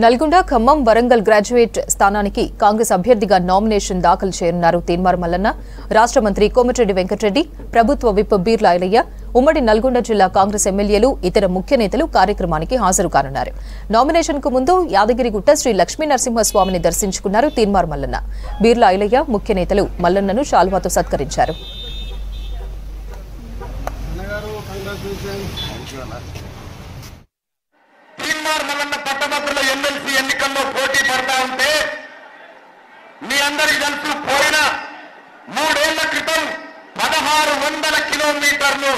Nalgonda Khammam Warangal graduate స్థానానికి కాంగ్రెస్ అభ్యర్థిగా nomination దాఖలు చేయనున్నారు తీన్మార్ మల్లన్న. రాష్ట్ర మంత్రి కోమటిరెడ్డి వెంకటరెడ్డి, ప్రభుత్వ విప్ బీర్లా ఐలయ్య, ఉమ్మడి నల్గొండ జిల్లా కాంగ్రెస్ ఎమ్మెల్యేలు, ఇతర ముఖ్య నేతలు కార్యక్రమానికి హాజరు కానున్నారు. నామినేషన్ కు ముందు యాదగిరిగుట్ట శ్రీ లక్ష్మీ నరసింహస్వామిని దర్శించుకున్నారు తీన్మార్ మల్లన్న. బీర్లా ఐలయ్య, ముఖ్య నేతలు మల్లన్నను శాల్వాతో సత్కరించారు. తీన్మార్ మల్లన్న పట్టభద్రుల ఎమ్మెల్సీ ఎన్నికల్లో పోటీ పడతా ఉంటే మీ అందరికీ తెలుసు, పోయిన 3 ఏళ్ల క్రితం 1600 కిలోమీటర్లు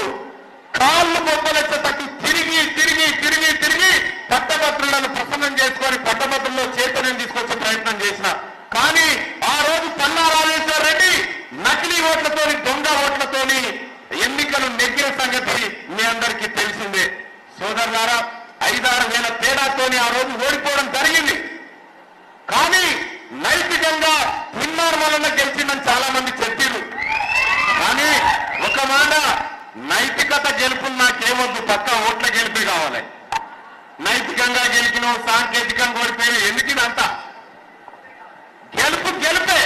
కాళ్ళు బొబ్బలెచ్చటట్టు తిరిగి తిరిగి తిరిగి తిరిగి పట్టభద్రులను ప్రసన్నం చేసుకొని పట్టభద్రుల్లో చైతన్యం తీసుకొచ్చే ప్రయత్నం చేసిన. కానీ ఆ రోజు పల్లా రాజేశ్వర రెడ్డి నకిలీ ఓట్లతోని, దొంగ ఓట్లతోని ఎన్నికలు నెగ్గిన సంగతి మీ అందరికీ తెలిసిందే. సోదరులారా, 5-6 వేల తేడాతోని ఆ రోజు ఓడిపోవడం జరిగింది. కానీ నైతికంగా తీన్మార్ మల్లన్న గెలిచిందని చాలా మంది చెప్పారు. కానీ ఒక మాట, నైతికత గెలుపు నాకేమొద్దు, పక్క ఓట్ల గెలిపి కావాలి. నైతికంగా గెలిచిన సాంకేతికంగా ఓడిపోయిన ఎందుకినంత గెలుపు గెలిపే.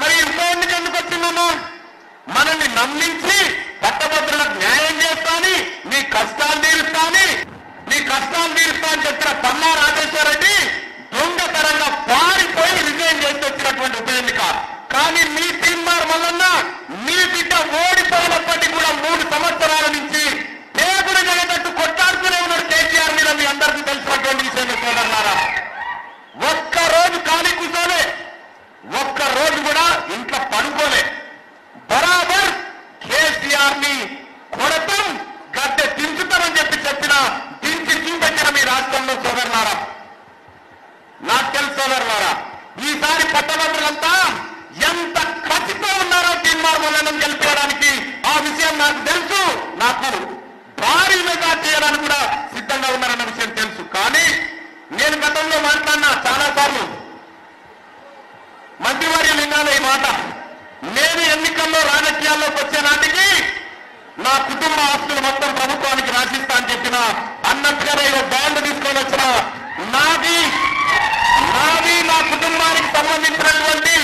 మరి ఇంకో ఎన్నిక ఎందుకు వచ్చిందమ్మా? మనల్ని నమ్మించి పట్టభద్రులకు న్యాయం చేస్తాని, మీ కష్టాలు తీరుస్తాని అని చెప్పిన పల్లా రాజేశ్వర రెడ్డి దొంగతనంగా పారిపోయి రిజైన్ చేసి వచ్చినటువంటి ఉప ఎన్నిక. కానీ మీ తీన్మార్ మల్లన్న మీ బిడ్డ ఓడిపోయినప్పటికీ కూడా 3 సంవత్సరాల నుంచి దేవుడు జగతట్టు కొట్టాడుతూనే ఉన్నాడు కేసీఆర్ మీద. మీ అందరికీ తెలిసినటువంటి విషయం సోదరులారా, ఒక్కరోజు ఖాళీ కూర్చోలే, ఒక్కరోజు కూడా ఇంట్లో పడుకోలే. బరాబర్ కేసీఆర్ ని కొడతాం, గద్దె దించుతామని చెప్పిన దించి చూపెట్టిన మీ రాష్ట్రంలో సోదరులారా, నాకు తెలుసు సోదరులారా, ఈసారి పట్టభద్రులంతా ఎంత కసితో ఉన్నారో తీన్మార్ మల్లన్నను గెలిపించడానికి. ఆ విషయం నాకు తెలుసు. నాకు భారీ మెగా చేయడానికి కూడా సిద్ధంగా ఉన్నారన్న విషయం తెలుసు. కానీ నేను గతంలో మాట్లాడినా చాలా సార్లు, మంత్రివర్యులు వినాలి ఈ మాట. నేను ఎన్నికల్లో రాజకీయాల్లోకి వచ్చే నాటికి నా కుటుంబ ఆస్తులు మొత్తం ప్రభుత్వానికి రాసిస్తా అని చెప్పిన, అన్నట్టుగానే బాండ్ తీసుకొని వచ్చిన నాది నా కుటుంబానికి సంబంధించినటువంటి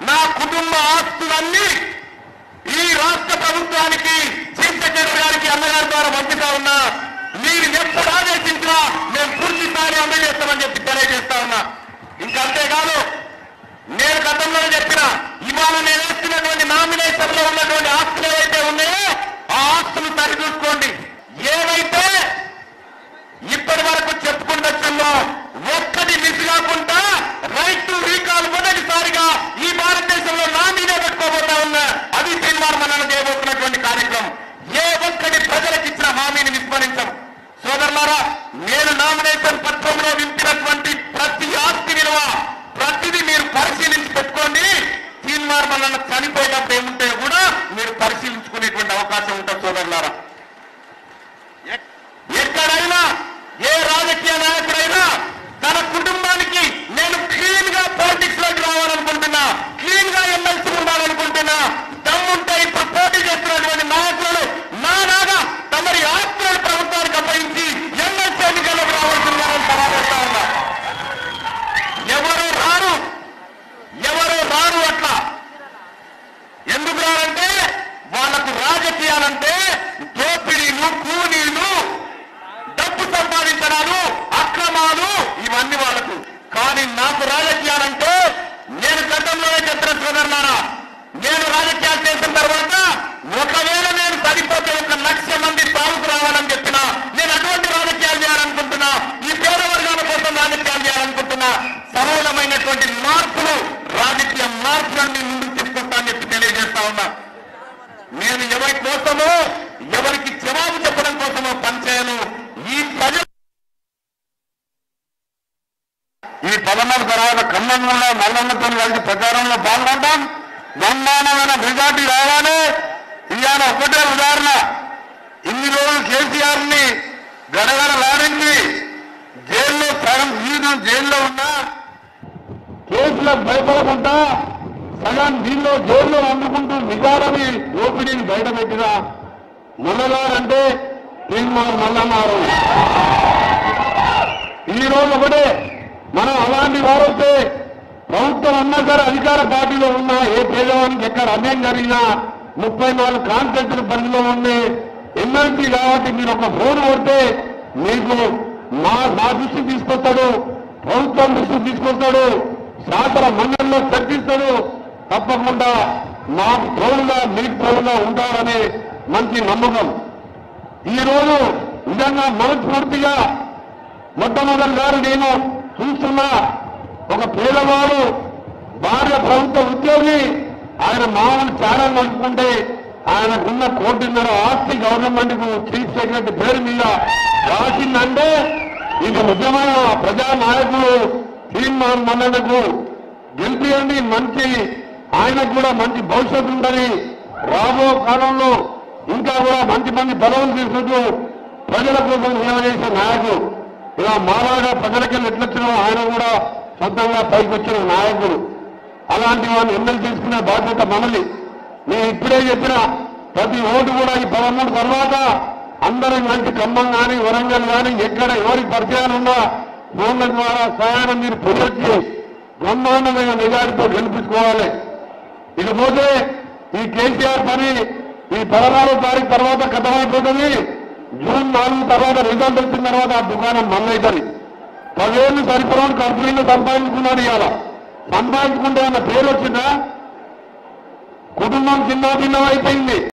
నా కుటుంబ ఆస్తులన్నీ ఈ రాష్ట్ర ప్రభుత్వానికి, చీఫ్ సెక్రటరీ గారికి, అన్నగారి ద్వారా పంపుతా ఉన్నా. మీరు ఎప్పుడు ఆదేశించినా మేము పూర్తి స్థాయి అమలు చేస్తామని చెప్పి తెలియజేస్తా ఉన్నా. ఇంకా అంతేకాదు, నేను గతంలో చెప్పిన, ఇవాళ నేను వేస్తున్నటువంటి నామినేషన్ లో ఉన్నటువంటి ఆస్తులు ఏవైతే ఉన్నాయో ఆ ఆస్తులు సరిచూసుకోండి. ఏవైతే ఇప్పటి వరకు చెప్పుకుంటో ఒక్కటి మిస్ కాకుండా రైట్ టు రీకాల్ మొదటిసారిగా ఈ భారతదేశంలో నా మీదే పెట్టుకోబోతా ఉన్నా. అది తీన్మార్ మల్లన్న చేయబోతున్నటువంటి కార్యక్రమం. ఏ ఒక్కటి ప్రజలకు ఇచ్చిన హామీని విస్మరించం. సోదరులారా, నేను నామినేషన్ పత్రంలో నింపినటువంటి ప్రతి ఆస్తి విలువ ప్రతిదీ మీరు పరిశీలించి పెట్టుకోండి. తీన్మార్ మల్లన్న చనిపోయేటప్పుడు ఏముంటాయో కూడా మీరు పరిశీలించుకునేటువంటి అవకాశం ఉంటుంది సోదరులారా. ఎక్కడైనా ఏ రాజకీయ నాయకుడైనా తన కుటుంబానికి నేను క్లీన్ గా పాలిటిక్స్ లోకి రావాలనుకుంటున్నా, క్లీన్ గా ఎమ్మెల్సీ ఉండాలనుకుంటున్నా, దమ్ముంటే ఇప్పుడు పోటీ చేస్తున్నటువంటి నాయకులు నాగా తమరి ఆస్తులను ప్రభుత్వానికి అప్పగించి ఎమ్మెల్సీ ఎన్నికల్లోకి రావాల్సిందని సమావేశా ఉన్నా. ఎవరు రారు అట్లా. ఎందుకు రారంటే వాళ్లకు రాజకీయాలంటే దోపిడీలు, కూలీలు, డబ్బు సంపాదించడాలు, అక్రమాలు, ఇవన్నీ వాళ్లకు. కానీ నాకు రాజకీయాలంటే, నేను గతంలోనే చెప్పిన సోదరులారా, నేను రాజకీయాలు చేసిన తర్వాత ఒకవేళ నేను సరిపోతే 1 లక్ష మంది సాగుకు రావాలని చెప్పినా, నేను అటువంటి రాజకీయాలు చేయాలనుకుంటున్నా. ఈ పేద వర్గాల కోసం రాజకీయాలు చేయాలనుకుంటున్నా. సమూలమైనటువంటి మార్పులు, రాజకీయ మార్పులన్నీ ముందుకు తీసుకొస్తానని చెప్పి తెలియజేస్తా ఉన్నా. నేను ఎవరి కోసమో, ఎవరికి జవాబు చెప్పడం కోసమో పనిచేయను. ఈ 14 తర్వాత ఖమ్మంలో మల్లన్నతో కలిసి ప్రచారంలో పాల్గొంటాం. బ్రహ్మాండమైన మెజార్టీ రావాలి. ఇవాళ ఒకటే ఉదాహరణ, ఇన్ని రోజులు కేసీఆర్ ని గడగడలాడించి జైల్లో సగం జీవితం జైల్లో ఉన్నా, కేసులకు భయపడకుండా సగం దీనిలో జైల్లో అందుకుంటూ నిజాలని ఓపిడీని బయటపెట్టిన మొన్నగారంటే తీన్మార్ మల్లన్నారు. ఈ రోజు ఒకటే మనం అలాంటి వారు వస్తే ప్రభుత్వం అన్నా సరే అధికార పార్టీలో ఉన్న ఏ పేదవానికి ఎక్కడ అన్యాయం జరిగినా 34 కాన్స్టిట్యూన్సీ పరిధిలో ఉండే ఎమ్మెల్సీ కాబట్టి మీరు ఒక ఫోన్ కొడితే మీకు మా దృష్టికి తీసుకొస్తాడు, ప్రభుత్వం దృష్టికి తీసుకొస్తాడు, శాసన మండలిలో చర్చిస్తాడు. తప్పకుండా మాకు తోడుగా మీకు తోడుగా ఉంటారనే మంచి నమ్మకం. ఈ రోజు నిజంగా మనస్ఫూర్తిగా మొట్టమొదటిసారి నేను చూస్తున్నా ఒక పేదవాడు భార్య ప్రభుత్వ ఉద్యోగి ఆయన మామూలు ఛానల్ నడుపుకుంటే ఆయనకున్న 1.5 కోట్ల ఆస్తి గవర్నమెంట్ కు చీఫ్ సెక్రటరీ పేరు మీద రాసిందంటే ఇది నిజమైన ప్రజా నాయకులు శ్రీమాన్ మన్ననకు గెలిపియండి. మంచి ఆయనకు కూడా మంచి భవిష్యత్తు ఉందని రాబో కాలంలో ఇంకా కూడా మంచి మంచి పదవులు తీసుకుంటూ ప్రజల కోసం సేవ చేసే నాయకుడు. ఇలా మాలాగా ప్రజలకి ఎట్లొచ్చినా ఆయన కూడా సొంతంగా పైకి వచ్చిన నాయకుడు. అలాంటి వాళ్ళు ఎమ్మెల్యే తీసుకునే బాధ్యత మనది. నేను ఇప్పుడే చెప్పిన ప్రతి ఓటు కూడా ఈ 13 తర్వాత అందరూ మంచి ఖమ్మం కానీ వరంగల్ కానీ ఎక్కడ ఎవరి పరిచయాలు ఉన్నా ఫోన్ల ద్వారా సహాయం మీరు పొందొచ్చి బ్రహ్మాండమైన నిజాయితీతో గెలిపించుకోవాలి. ఇకపోతే ఈ కేసీఆర్ పని ఈ 16వ తారీఖు తర్వాత కథమైపోతుంది. జూన్ 4 తర్వాత రిజల్ట్ వచ్చిన తర్వాత ఆ దుకాణం మళ్ళీ 10 ఏళ్ళు సరిపడని కంపెనీలు సంపాదించుకున్నాడు. ఇవాళ సంపాదించుకుంటే అన్న పేరు వచ్చిందా? కుటుంబం చిన్న భిన్నం అయిపోయింది.